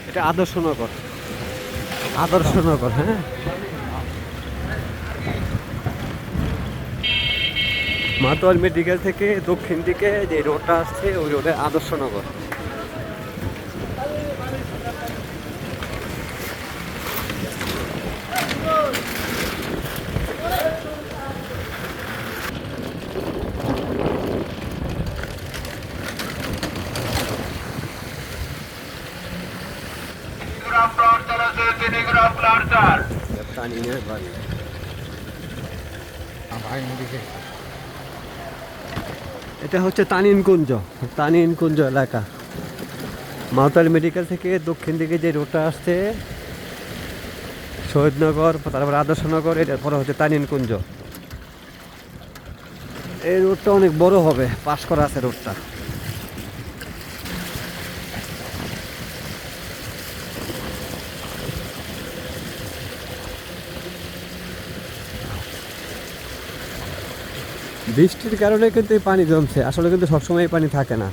এটা আদর্শনগর, আদর্শনগর। হ্যাঁ, মাতোয়াল মেডিকেল থেকে দক্ষিণ দিকে যে রোডটা আসছে ওই রোডে আদর্শনগর। এটা হচ্ছে তানিনকুঞ্জ, তানিনকুঞ্জ এলাকা। মাওতাল মেডিকেল থেকে দক্ষিণ দিকে যে রোডটা আসছে শহীদনগর, তারপর আদর্শনগর, এটার পরে হচ্ছে তানিনকুঞ্জ। এই রোডটা অনেক বড় হবে, পাস করা আছে রোডটা। বৃষ্টির কারণে কিন্তু এই পানি জমছে, আসলে কিন্তু সবসময় এই পানি থাকে না।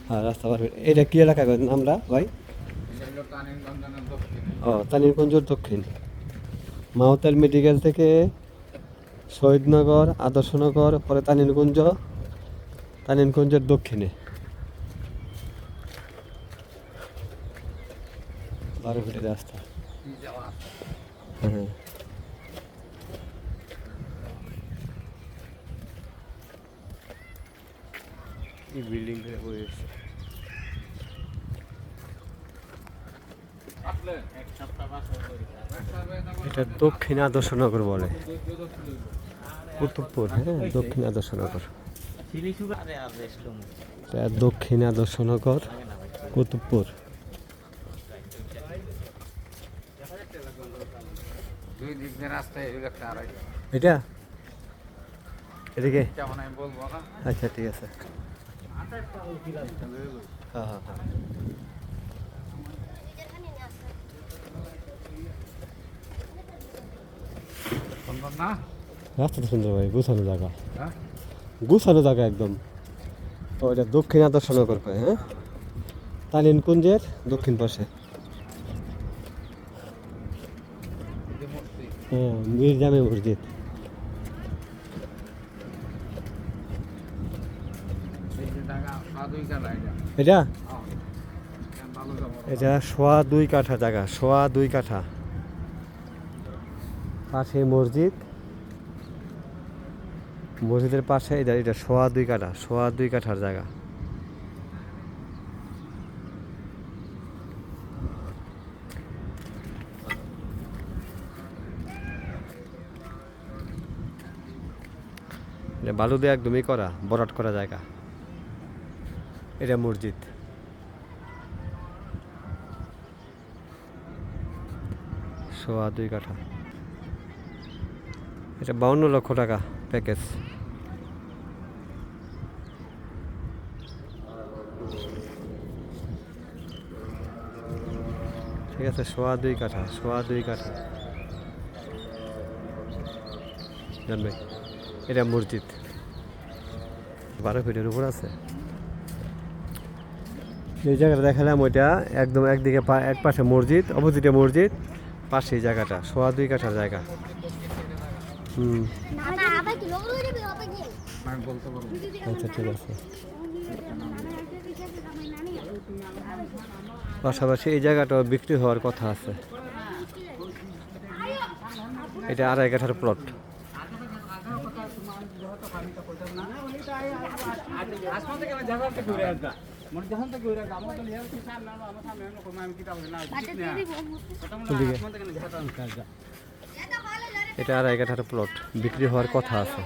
হ্যাঁ, রাস্তা পারবে। এটা কি এলাকা আমরা ভাই? ও, তানিরগঞ্জের দক্ষিণ। মাওতাল মেডিকেল থেকে শহীদনগর, আদর্শনগর, পরে তানিরগঞ্জ, তানিরগঞ্জের দক্ষিণে 12 ফিটের রাস্তা। হ্যাঁ, এই বিল্ডিং করে বসে এটা দক্ষিণ আদর্শনগর বলে, কুতুবপুর। হ্যাঁ, দক্ষিণ আদর্শনগর, দক্ষিণ আদর্শনগর, কুতুবপুর। এটা এদিকে, আচ্ছা ঠিক আছে। হ্যাঁ হ্যাঁ হ্যাঁ, রাস্তা তো সুন্দর ভাই, গুছানো জায়গা, গুছানো জায়গা একদম। ওইটা দক্ষিণ আদর্শনগর কয়। হ্যাঁ, তানিনকুঞ্জের দক্ষিণ পাশে। হ্যাঁ, মীর জামে মসজিদ। এটা এটা 2.5 কাঠা জায়গা, 2.5 কাঠা। পাশে মসজিদ, মসজিদের পাশে এটা 2.5 কাঠা, 2.5 কাঠার জায়গা। বালু দিয়ে একদমই করা, বরাট করা জায়গা। এটা মসজিদ। সোয়া 2 কাঠা। এটা 52 লক্ষ টাকা প্যাকেজ। ঠিক আছে, সোয়া 2 কাঠা, সোয়া 2 কাঠা জানবে। এটা মসজিদ, 12 ফিটের উপর আছে। এই জায়গাটা দেখালাম, ওইটা একদম একদিকে এক পাশে মসজিদ, অপোজিটে মসজিদ, পাশে এই জায়গাটা 2.5 কাঠার জায়গা। আচ্ছা ঠিক আছে। পাশাপাশি এই জায়গাটাও বিক্রি হওয়ার কথা আছে। এটা 2.5 কাঠার প্লট। এটা 2.5 কাঠার প্লট, বিক্রি হওয়ার কথা আছে।